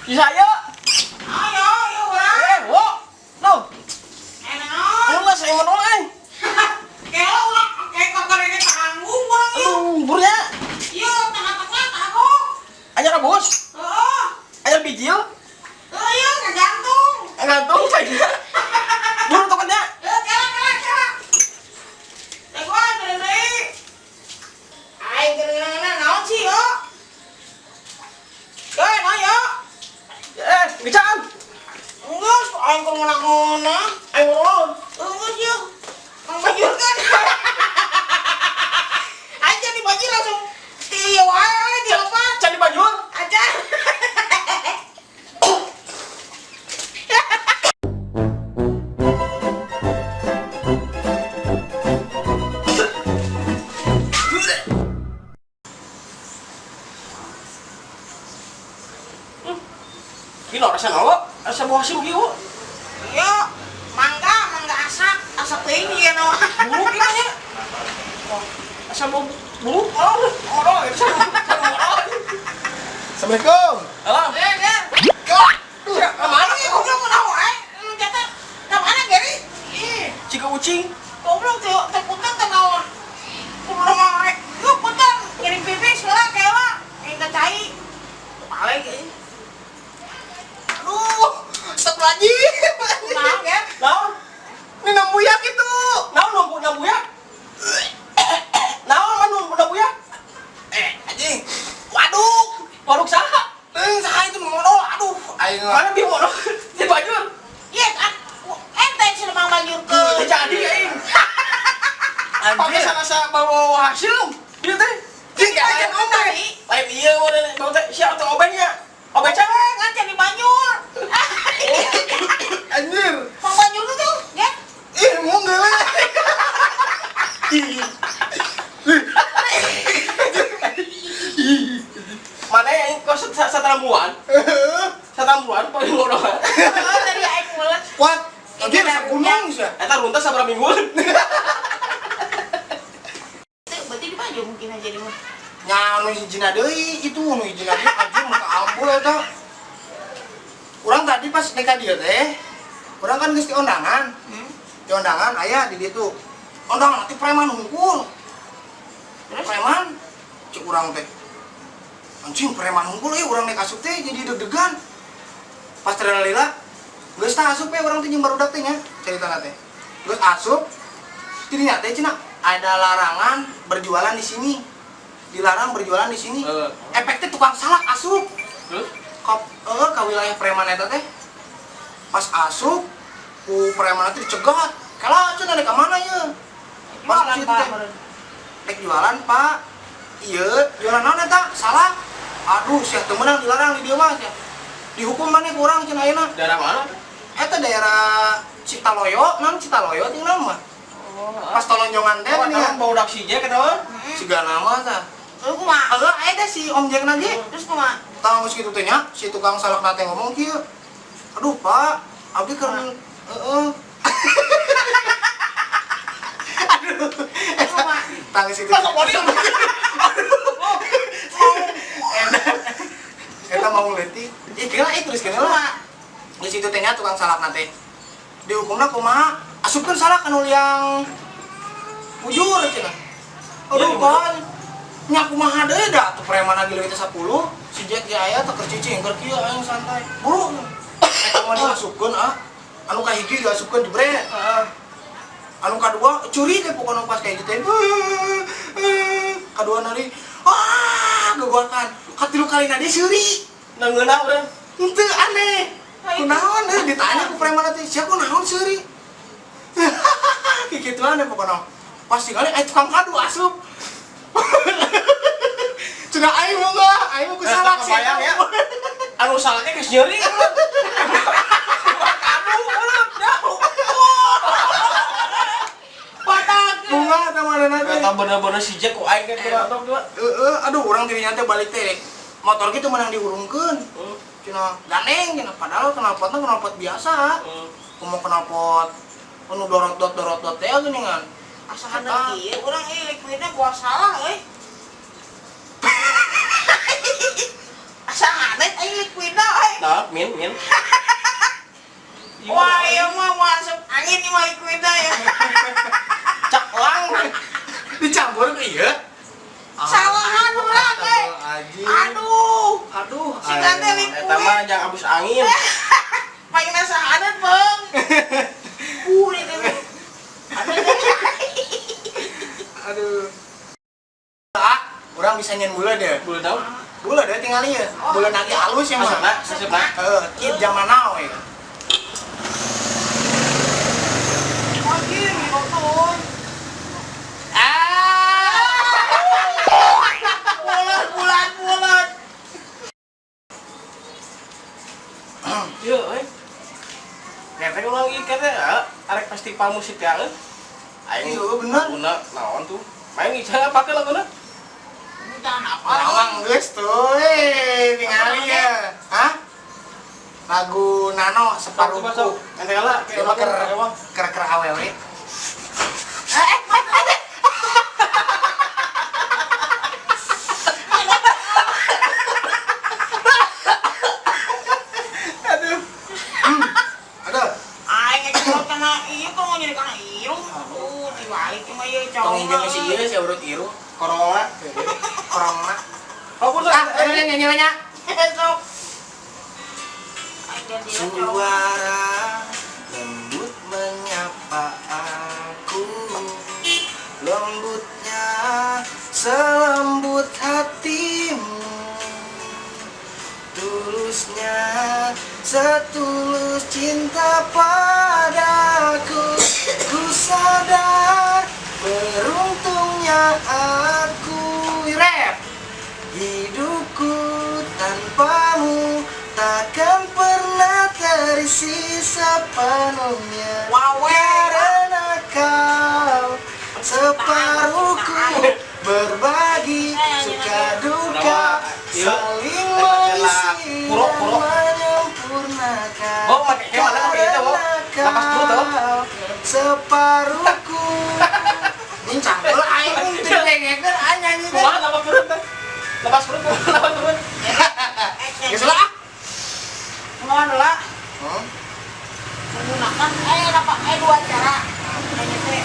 Si saya. Ayo, yuk orang. Wo. No. Enak. Ulah saya menolak. Kelo ulah kayak kotor ini tanggung orang yuk. Burnya. Yuk, tengah-tengah aku. Anyar bos. Oh. Anyar bijil. Oh iya, ngegantung. Gantung saja. Buru tokennya. Kela. Teh gua deui. Ai geureunan naon sih yo? Naon yo? Ngecaan. Geus aing keur ngeunah-ngeunah. Ayo ngomong. Geus yuk. Mang Bajur kan. Aja di Bajur langsung ieu wae dilepas. Cari baju. Aja. Kilo rasa nawa. Rasa buah sim kieu. Yo, mangga asak teuing ieu naon. Bulu kita nya. Asal mau bulu. Oh, Assalamualaikum. Halo. Der. Kemana? Ih, goblok kunaon wae? Lu jata ka mana Geri? Ih, Cika ucing. goblok teh punten teh naon? Goblok wae. Lu punten ngirim pipis heula kewa. Engke cai. Paling ieu. Aduh, Astagfirullahaladzim. naon ya? Naon? Ini nambuyak itu. Naon nunggu ya? Naon nunggu ya? Anjing. Waduh. Warung saha? Saha itu modal. Aduh. Ayo. Mana bi modal? Di Bajur. Iya kan? Ente sih Mang Bajur ke. Jadi aing. Pakai Anjir. sana bawa hasil. Ieu teh. Jika aja Kan ngomong. tadi. Lain ieu mah bawa teh sia teh obengnya. Obeng cewek. Ngaca di Banyur. Anjir. Mang Banyur itu, ya? Ih, mau nggak? Mana yang kau satarambuan? Satarambuan paling bodoh. Oh, tadi aing mulet. Kuat. Anjir, gunung sih. Eta runtas sabar mingguan. Itu berarti di Banyur mungkin aja di mah. Nya anu hijina deui itu anu hijina deui anjing muka ampul eta. Urang tadi pas nikah dia teh. Urang kan geus di undangan. Di undangan aya di ditu. Undangan nanti preman hungkul. Terus? Preman cek urang teh. Anjing preman hungkul urang naik asup teh jadi deg-degan. Pas terlalila geus tah asup urang teh jeung barudak teh nya caritana teh. Geus asup tidinya teh cenah ada larangan berjualan di sini. Dilarang berjualan di sini. Efeknya tukang salak asup. Terus? Ka wilayah preman eta teh. Pas asup ku preman teh dicegat. Kala cenah ka mana ye? Pas Jualan, situ Pak. teh. Rek jualan, Pak. Ieu, jualan naon eta? Salak. Aduh, sia teu meunang dilarang di dieu mah sia. Dihukum maneh ku urang cenah ayeuna. Daerah mana? Eta daerah Citaloyo, naon Citaloyo tinggal mah. Pas tolonjongan teh Oh, nih. naon bau dak sije ketawa? Siga nama tah. Terus kumaha? Aya teh si Om Jekna ge. Terus kumaha? Tahu geus kitu teh nya, si tukang salak nate ngomong kieu. Aduh, Pak, abdi keur heeh. Aduh. Terus kumaha? Tangis itu. Masuk podi. Eta mau leutik. Ih, kira terus kena lah. Kumaha? Di situ teh nya tukang salak nate. Dihukumna kumaha? Asupkeun salak anu yang bujur cenah. Aduh, Pak. Nya kumaha deui da teu preman lagi leuwih teh 10. Si Jack ge aya teu keur cicing keur kieu aing santai. Buru. Eta mah diasupkeun anu kahiji diasupkeun jebret. Anu kadua curi teh pokona pas kayak gitu. Kadua nari gegokan. Katilu kalina dia seuri. Nangeuna urang. Henteu aneh. Kunaon ditanya ku preman teh, "Sia kunaon seuri?" Kikituan deh pokona. Pas tinggal tukang kadu asup. Cenah aing mah enggak, aing mah ku salak sih. Kebayang ya. Anu salaknya geus nyeri kan. Kamu ulah jauh. Patak. Bunga eta manehna teh. Eta bener-bener si Jack ku aing ke batok dua. Aduh urang dirinya teh balik teh. Motor gitu menang diurungkeun. Cenah gandeng cenah padahal knalpot biasa. Kumaha knalpot anu dorot-dorot teh geuningan. Asa handap kieu urang liquidnya gua salah euy. Asa hanet ai liquidna euy. Nah, min. Wah, iya mah masuk angin nih mah kita ya. Caklang. Dicampur ke iya. Salahan urang teh. Aduh. Si tante liquid. Eta mah jangan abus angin. Paling nasa adat, Bang. Ini tuh. Aduh. Orang bisa nyen bula deh. Boleh tahu? Bula deh tinggal ya. Bula lagi halus ya mah. Asapna. Kid zaman now ya. Lagi nonton. Bulan. Iya, Kata ulang ieu kata arek festival musik ya. Aing Iya, bener. Guna naon tuh? Main ieu pakai laguna. Jangan apa. Lawang geus tuh, tinggal ya. Hah? Lagu Nano separuhku. Ente kala Dia mah ker awewe. Aduh. Aduh. Aing ngecek kana ieu kok mau jadi kana irung. Aduh, dibalik mah ieu Tong injil si ieu si urut iru. Corona. Corona. Oh, pun Nyanyi-nyanyi. Besok. Aing jadi Suara lembut menyapa aku, lembutnya selembut hatimu, tulusnya setulus cinta padaku. Ku sadar beruntungnya aku. Rap. Hidupku tanpamu takkan pernah terisi sepenuhnya. Karena kau separuhku, berbagi suka duka, saling mengisi dan menyempurnakan. Oh, pakai mana pakai itu, Bo? Lapas dulu tuh. Separuhku. Ini campur aing didengekeun nyanyi teh. Kumaha lapas perut teh? Lapas perut. Geus lah. Mohon lah. Menggunakan dua cara. Ini teh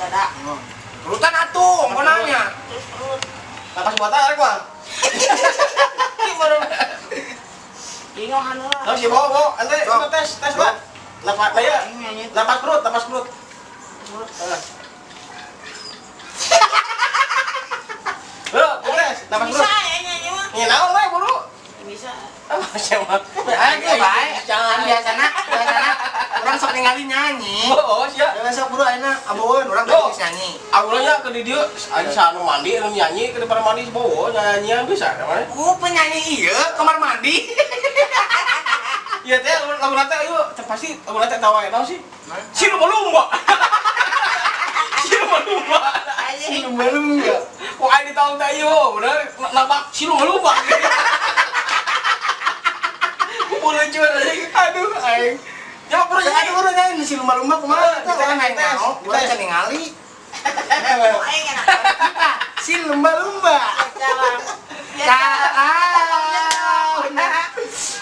dada. Urutan atuh, mau nanya. Terus perut. Lapas buatan arek mah. Ini baru. Bingung anu lah. Terus si Bo, ente tes, Pak. Lapas aya. Lapas perut. Bro, tes, lapas Bisa perut. ya nyanyi mah. Ini naon we, Bro? Bisa. Apa siapa? Ayo bae, jangan biasana urang sok ningali nyanyi. Oh, sia. Jangan sok buru ayeuna aboeun urang geus nyanyi. Aulanya ke di dieu aya sanu mandi anu nyanyi ke depan mandi bowo nyanyian bisa ka mah. Ku penyanyi ieu kamar mandi. Iya teh lagu teh ayo teh pasti lagu teh tawa naon sih? Si lumba-lumba. Si lumba-lumba. Si lumba-lumba. Kok aya di tahun teh ieu bener nabak si lumba-lumba. Boleh jual aja. Aduh, aing. Ya pura Jangan buru nyanyi si lumba-lumba kumaha? Kita kan tes. mau, urang can ningali. Aing enak. Si lumba-lumba. Jalan.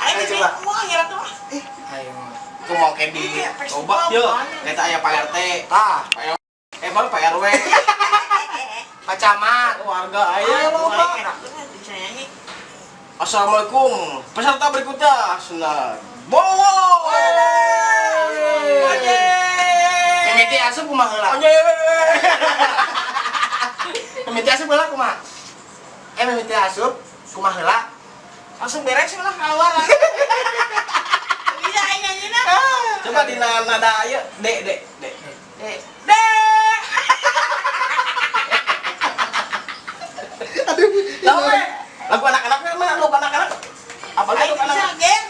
Aing Coba. mau ngira tuh. Ayo. Ku mau ke di coba yuk. Eta aya Pak RT. Tah, Baru Pak RW. Pak Camat. Warga aya Ayo, loba. Pak. Enak tuh bisa nyanyi. Assalamualaikum. Peserta berikutnya senang. Bowo. Mimiti asup kumaha heula? Mimiti asup heula kumaha? Mimiti asup kumaha heula? Langsung beres lah keluar. Bisa aing nyanyi nah. Coba di nada aya dek. Aduh. Lagu anak-anak mana lu anak-anak? Apa Aing lagu bisa anak? gen.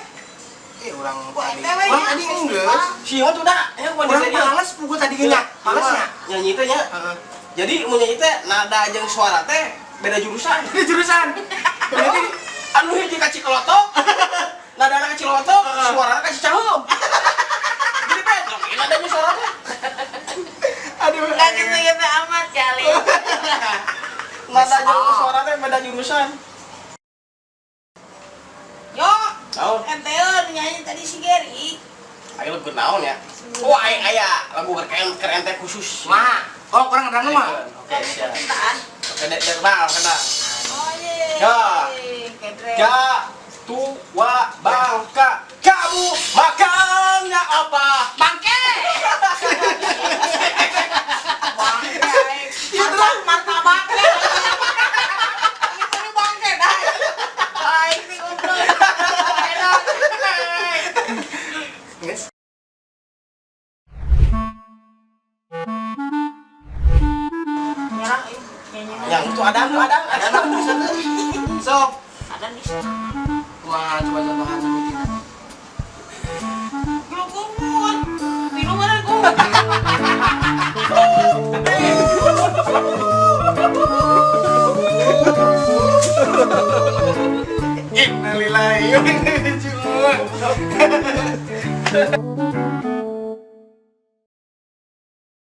Urang tadi. NTW Urang nya. tadi geus. Siapa tuh dah? Ya gua Urang dia. males pugu tadi ge nya. Malesnya. Nyanyi teh nya. Jadi mun nyanyi teh nada jeung suara teh beda jurusan. Ini jurusan. Jadi anu hiji ka Cikolotok. Nada ka Cikolotok, suarana ka Cicaheum. Jadi beda nadanya suara teh. Aduh. Enggak gitu amat kali. Nada jeung suara teh beda jurusan. Yo, Naon? Ente nyanyi tadi si Gary. Ayo lagu naon ya? Oh, aya lagu keren teh khusus. Mah, oh kurang ada mah. Oke, siap. Cintaan. Oke, kenal. Oh iya. Ya. Kedre. Tua Bangka, kamu makannya apa? Bangke. Bangke. Martabak. Itu nih bangke dah. Baik nih untuk. Enak. Yes. Nyerah nyanyi. Yang itu ada bisa tuh. Sok. Ada di sana. Wah, coba contohan sama kita. Lu kumut. Minuman aku. Innalillahi wa inna ilaihi raji'un.